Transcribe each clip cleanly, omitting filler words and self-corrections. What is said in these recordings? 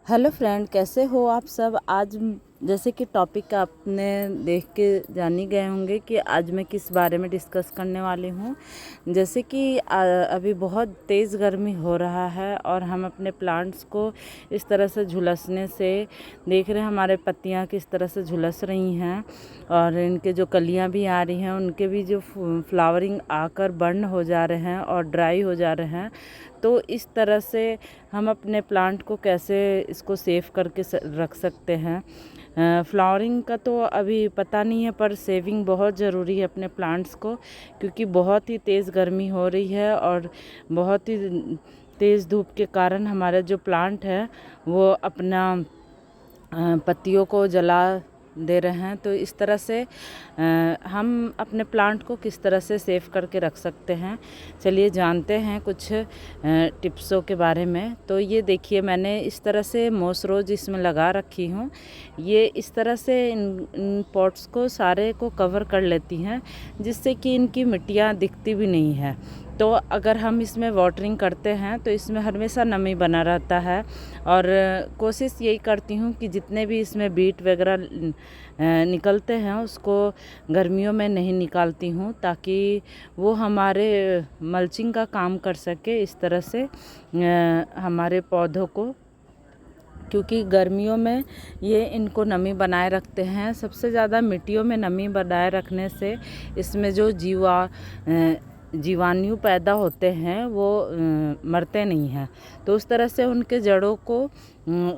Hello friend, कैसे हो आप सब। आज जैसे कि टॉपिक आपने देख के जान ही गए होंगे कि आज मैं किस बारे में डिस्कस करने वाली हूँ। जैसे कि अभी बहुत तेज़ गर्मी हो रहा है और हम अपने प्लांट्स को इस तरह से झुलसने से देख रहे हैं। हमारे पत्तियाँ किस तरह से झुलस रही हैं और इनके जो कलियाँ भी आ रही हैं उनके भी जो फ्लावरिंग आकर बर्न हो जा रहे हैं और ड्राई हो जा रहे हैं। तो इस तरह से हम अपने प्लांट को कैसे इसको सेव करके रख सकते हैं। फ्लावरिंग का तो अभी पता नहीं है, पर सेविंग बहुत ज़रूरी है अपने प्लांट्स को, क्योंकि बहुत ही तेज़ गर्मी हो रही है और बहुत ही तेज़ धूप के कारण हमारा जो प्लांट है वो अपना पत्तियों को जला दे रहे हैं। तो इस तरह से हम अपने प्लांट को किस तरह से सेव करके रख सकते हैं, चलिए जानते हैं कुछ टिप्सों के बारे में। तो ये देखिए, मैंने इस तरह से मोस रोज इसमें लगा रखी हूँ। ये इस तरह से इन पॉट्स को सारे को कवर कर लेती हैं, जिससे कि इनकी मिट्टियाँ दिखती भी नहीं है। तो अगर हम इसमें वाटरिंग करते हैं तो इसमें हमेशा नमी बना रहता है। और कोशिश यही करती हूँ कि जितने भी इसमें बीट वगैरह निकलते हैं उसको गर्मियों में नहीं निकालती हूँ, ताकि वो हमारे मल्चिंग का काम कर सके इस तरह से हमारे पौधों को, क्योंकि गर्मियों में ये इनको नमी बनाए रखते हैं। सबसे ज़्यादा मिट्टियों में नमी बनाए रखने से इसमें जो जीवाणु पैदा होते हैं वो मरते नहीं हैं, तो उस तरह से उनके जड़ों को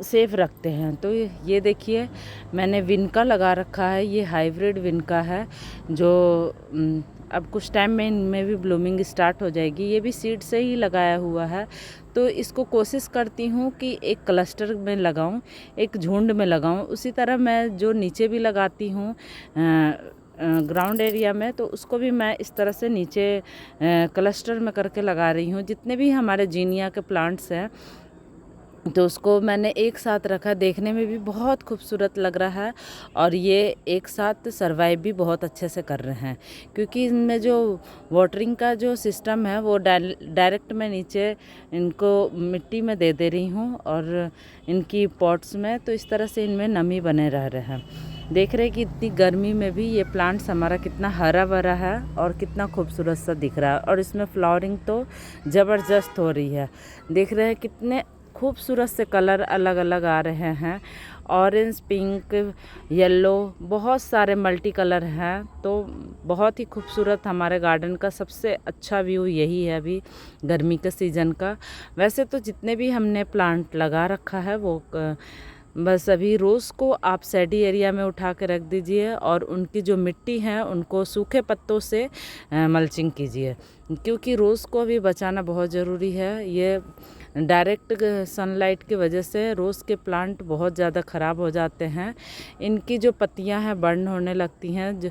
सेफ रखते हैं। तो ये देखिए, मैंने विनका लगा रखा है। ये हाइब्रिड विनका है जो अब कुछ टाइम में इनमें भी ब्लूमिंग स्टार्ट हो जाएगी। ये भी सीड से ही लगाया हुआ है। तो इसको कोशिश करती हूँ कि एक क्लस्टर में लगाऊं, एक झुंड में लगाऊं। उसी तरह मैं जो नीचे भी लगाती हूँ ग्राउंड एरिया में, तो उसको भी मैं इस तरह से नीचे क्लस्टर में करके लगा रही हूँ। जितने भी हमारे जीनिया के प्लांट्स हैं तो उसको मैंने एक साथ रखा। देखने में भी बहुत खूबसूरत लग रहा है और ये एक साथ सरवाइव भी बहुत अच्छे से कर रहे हैं, क्योंकि इनमें जो वाटरिंग का जो सिस्टम है वो डायरेक्ट मैं नीचे इनको मिट्टी में दे दे रही हूँ और इनकी पॉट्स में। तो इस तरह से इनमें नमी बने रह रहे हैं। देख रहे हैं कि इतनी गर्मी में भी ये प्लांट्स हमारा कितना हरा भरा है और कितना खूबसूरत सा दिख रहा है। और इसमें फ्लावरिंग तो ज़बरदस्त हो रही है। देख रहे हैं कितने खूबसूरत से कलर अलग अलग आ रहे हैं। ऑरेंज, पिंक, येलो, बहुत सारे मल्टी कलर हैं। तो बहुत ही खूबसूरत हमारे गार्डन का सबसे अच्छा व्यू यही है अभी गर्मी के सीज़न का। वैसे तो जितने भी हमने प्लांट लगा रखा है वो बस अभी रोज़ को आप सैडी एरिया में उठा के रख दीजिए और उनकी जो मिट्टी है उनको सूखे पत्तों से मल्चिंग कीजिए, क्योंकि रोज़ को भी बचाना बहुत ज़रूरी है। ये डायरेक्ट सनलाइट की वजह से रोज़ के प्लांट बहुत ज़्यादा ख़राब हो जाते हैं। इनकी जो पत्तियां हैं बर्न होने लगती हैं, जो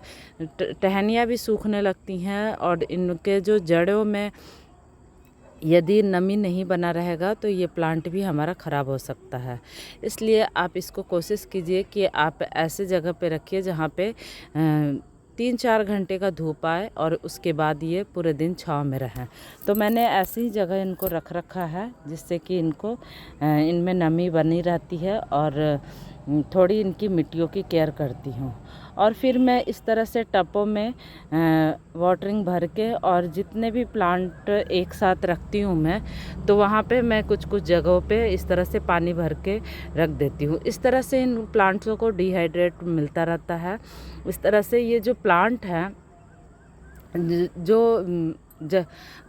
टहनियाँ भी सूखने लगती हैं और इनके जो जड़ों में यदि नमी नहीं बना रहेगा तो ये प्लांट भी हमारा ख़राब हो सकता है। इसलिए आप इसको कोशिश कीजिए कि आप ऐसे जगह पे रखिए जहाँ पे 3-4 घंटे का धूप आए और उसके बाद ये पूरे दिन छाँव में रहें। तो मैंने ऐसी जगह इनको रख रखा है जिससे कि इनको इनमें नमी बनी रहती है और थोड़ी इनकी मिट्टियों की केयर करती हूँ। और फिर मैं इस तरह से टबों में वाटरिंग भर के और जितने भी प्लांट एक साथ रखती हूँ मैं, तो वहाँ पे मैं कुछ कुछ जगहों पे इस तरह से पानी भर के रख देती हूँ। इस तरह से इन प्लांट्सों को डिहाइड्रेट मिलता रहता है। इस तरह से ये जो प्लांट है जो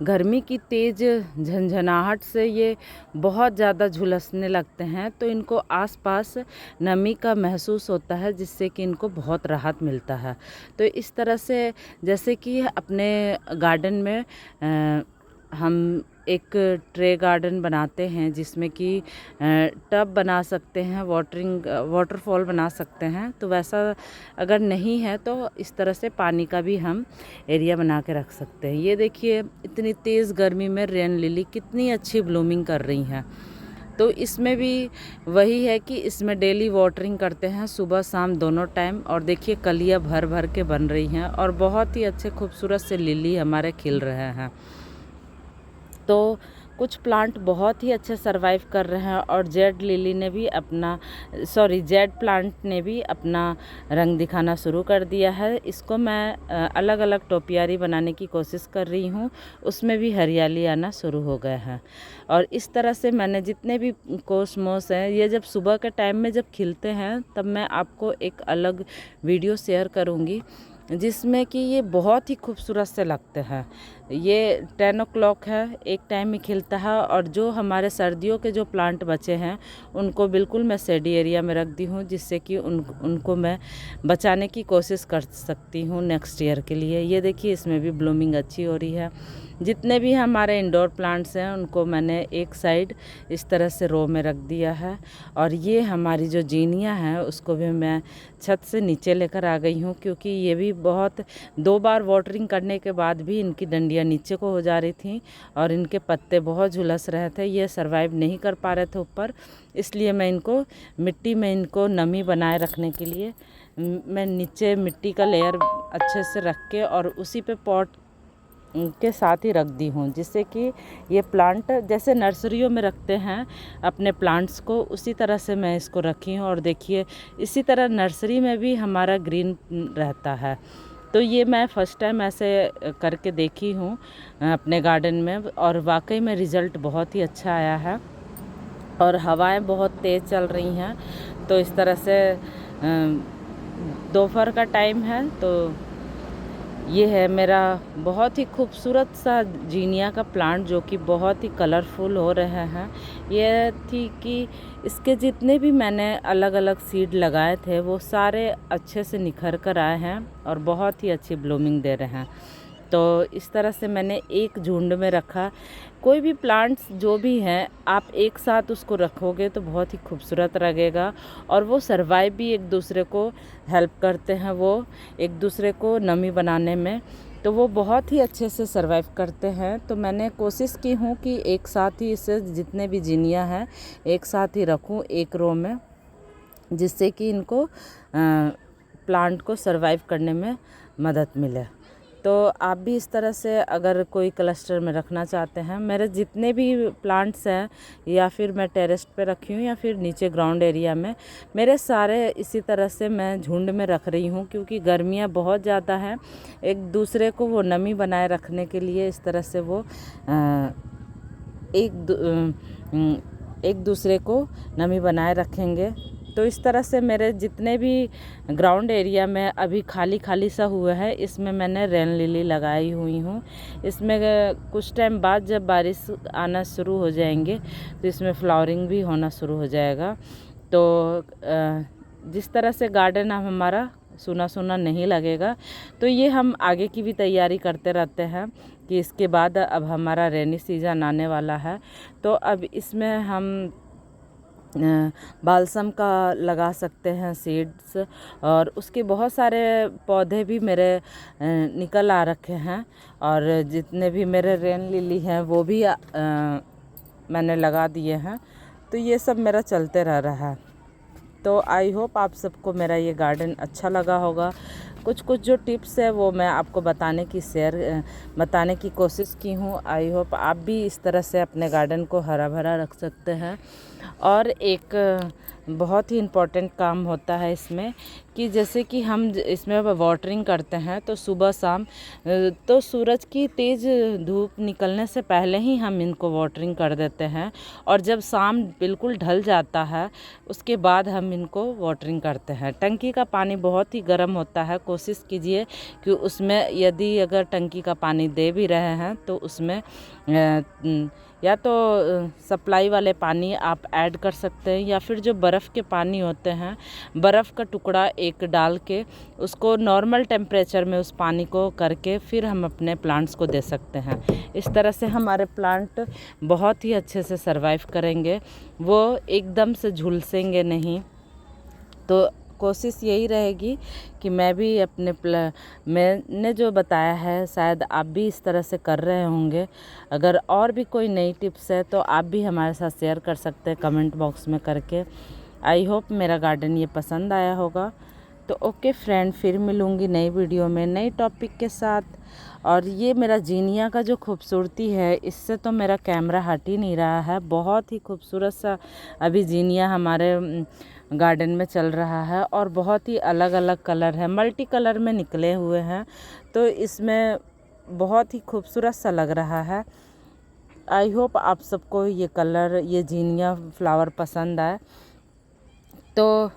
गर्मी की तेज़ झंझनाहट से ये बहुत ज़्यादा झुलसने लगते हैं, तो इनको आसपास नमी का महसूस होता है, जिससे कि इनको बहुत राहत मिलता है। तो इस तरह से जैसे कि अपने गार्डन में हम एक ट्रे गार्डन बनाते हैं जिसमें कि टब बना सकते हैं, वाटरफॉल बना सकते हैं। तो वैसा अगर नहीं है तो इस तरह से पानी का भी हम एरिया बना के रख सकते हैं। ये देखिए, इतनी तेज़ गर्मी में रेन लिली कितनी अच्छी ब्लूमिंग कर रही हैं। तो इसमें भी वही है कि इसमें डेली वाटरिंग करते हैं सुबह शाम दोनों टाइम। और देखिए कलियाँ भर भर के बन रही हैं और बहुत ही अच्छे खूबसूरत से लिली हमारे खिल रहे हैं। तो कुछ प्लांट बहुत ही अच्छे सरवाइव कर रहे हैं और जेड लिली ने भी अपना जेड प्लांट ने भी अपना रंग दिखाना शुरू कर दिया है। इसको मैं अलग अलग टोपियारी बनाने की कोशिश कर रही हूँ, उसमें भी हरियाली आना शुरू हो गया है। और इस तरह से मैंने जितने भी कोसमोस हैं, ये जब सुबह के टाइम में जब खिलते हैं तब मैं आपको एक अलग वीडियो शेयर करूँगी जिसमें कि ये बहुत ही खूबसूरत से लगते हैं। ये 10 o'clock है, एक टाइम में खिलता है। और जो हमारे सर्दियों के जो प्लांट बचे हैं उनको बिल्कुल मैं शेडी एरिया में रख दी हूँ, जिससे कि उनको मैं बचाने की कोशिश कर सकती हूँ नेक्स्ट ईयर के लिए। ये देखिए, इसमें भी ब्लूमिंग अच्छी हो रही है। जितने भी हमारे इंडोर प्लांट्स हैं उनको मैंने एक साइड इस तरह से रो में रख दिया है। और ये हमारी जो जीनिया हैं उसको भी मैं छत से नीचे लेकर आ गई हूँ, क्योंकि ये भी बहुत 2 बार वाटरिंग करने के बाद भी इनकी डंडियाँ नीचे को हो जा रही थी और इनके पत्ते बहुत झुलस रहे थे, ये सरवाइव नहीं कर पा रहे थे ऊपर। इसलिए मैं इनको मिट्टी में इनको नमी बनाए रखने के लिए मैं नीचे मिट्टी का लेयर अच्छे से रख के और उसी पे पॉट के साथ ही रख दी हूँ, जिससे कि ये प्लांट जैसे नर्सरियों में रखते हैं अपने प्लांट्स को, उसी तरह से मैं इसको रखी हूँ। और देखिए, इसी तरह नर्सरी में भी हमारा ग्रीन रहता है। तो ये मैं फ़र्स्ट टाइम ऐसे करके देखी हूँ अपने गार्डन में, और वाकई में रिज़ल्ट बहुत ही अच्छा आया है। और हवाएं बहुत तेज़ चल रही हैं, तो इस तरह से दोपहर का टाइम है। तो ये है मेरा बहुत ही खूबसूरत सा जीनिया का प्लांट, जो कि बहुत ही कलरफुल हो रहे हैं। ये थी कि इसके जितने भी मैंने अलग अलग सीड लगाए थे वो सारे अच्छे से निखर कर आए हैं और बहुत ही अच्छी ब्लूमिंग दे रहे हैं। तो इस तरह से मैंने एक झुंड में रखा। कोई भी प्लांट्स जो भी हैं, आप एक साथ उसको रखोगे तो बहुत ही खूबसूरत लगेगा और वो सरवाइव भी एक दूसरे को हेल्प करते हैं, वो एक दूसरे को नमी बनाने में, तो वो बहुत ही अच्छे से सरवाइव करते हैं। तो मैंने कोशिश की हूँ कि एक साथ ही इसे जितने भी जीनिया हैं एक साथ ही रखूँ एक रो में, जिससे कि इनको प्लांट को सरवाइव करने में मदद मिले। तो आप भी इस तरह से अगर कोई क्लस्टर में रखना चाहते हैं, मेरे जितने भी प्लांट्स हैं या फिर मैं टेरेस पे रखी हूँ या फिर नीचे ग्राउंड एरिया में, मेरे सारे इसी तरह से मैं झुंड में रख रही हूँ, क्योंकि गर्मियाँ बहुत ज़्यादा हैं। एक दूसरे को वो नमी बनाए रखने के लिए इस तरह से वो एक दूसरे को नमी बनाए रखेंगे। तो इस तरह से मेरे जितने भी ग्राउंड एरिया में अभी खाली खाली सा हुआ है, इसमें मैंने रेन लिली लगाई हुई हूँ। इसमें कुछ टाइम बाद जब बारिश आना शुरू हो जाएंगे तो इसमें फ्लावरिंग भी होना शुरू हो जाएगा। तो जिस तरह से गार्डन अब हमारा सूना सूना नहीं लगेगा, तो ये हम आगे की भी तैयारी करते रहते हैं कि इसके बाद अब हमारा रेनी सीज़न आने वाला है। तो अब इसमें हम बालसम का लगा सकते हैं सीड्स, और उसके बहुत सारे पौधे भी मेरे निकल आ रखे हैं। और जितने भी मेरे रेन लिली हैं वो भी मैंने लगा दिए हैं। तो ये सब मेरा चलते रह रहा है। तो आई होप आप सबको मेरा ये गार्डन अच्छा लगा होगा। कुछ कुछ जो टिप्स है वो मैं आपको बताने की कोशिश की हूँ। आई होप आप भी इस तरह से अपने गार्डन को हरा भरा रख सकते हैं। और एक बहुत ही इम्पोर्टेंट काम होता है इसमें कि जैसे कि हम इसमें वाटरिंग करते हैं तो सुबह शाम, तो सूरज की तेज़ धूप निकलने से पहले ही हम इनको वाटरिंग कर देते हैं, और जब शाम बिल्कुल ढल जाता है उसके बाद हम इनको वाटरिंग करते हैं। टंकी का पानी बहुत ही गर्म होता है, कोशिश कीजिए कि उसमें यदि अगर टंकी का पानी दे भी रहे हैं तो उसमें या तो सप्लाई वाले पानी आप ऐड कर सकते हैं, या फिर जो बर्फ़ के पानी होते हैं, बर्फ़ का टुकड़ा एक डाल के उसको नॉर्मल टेम्परेचर में उस पानी को करके फिर हम अपने प्लांट्स को दे सकते हैं। इस तरह से हमारे प्लांट बहुत ही अच्छे से सरवाइव करेंगे, वो एकदम से झुलसेंगे नहीं। तो कोशिश यही रहेगी कि मैं भी मैंने जो बताया है शायद आप भी इस तरह से कर रहे होंगे। अगर और भी कोई नई टिप्स है तो आप भी हमारे साथ शेयर कर सकते हैं कमेंट बॉक्स में करके। आई होप मेरा गार्डन ये पसंद आया होगा। तो ओके फ्रेंड, फिर मिलूँगी नई वीडियो में नई टॉपिक के साथ। और ये मेरा जीनिया का जो खूबसूरती है, इससे तो मेरा कैमरा हट ही नहीं रहा है। बहुत ही खूबसूरत सा अभी जीनिया हमारे गार्डन में चल रहा है और बहुत ही अलग अलग कलर है, मल्टी कलर में निकले हुए हैं। तो इसमें बहुत ही खूबसूरत सा लग रहा है। आई होप आप सबको ये कलर, ये जीनिया फ्लावर पसंद आए। तो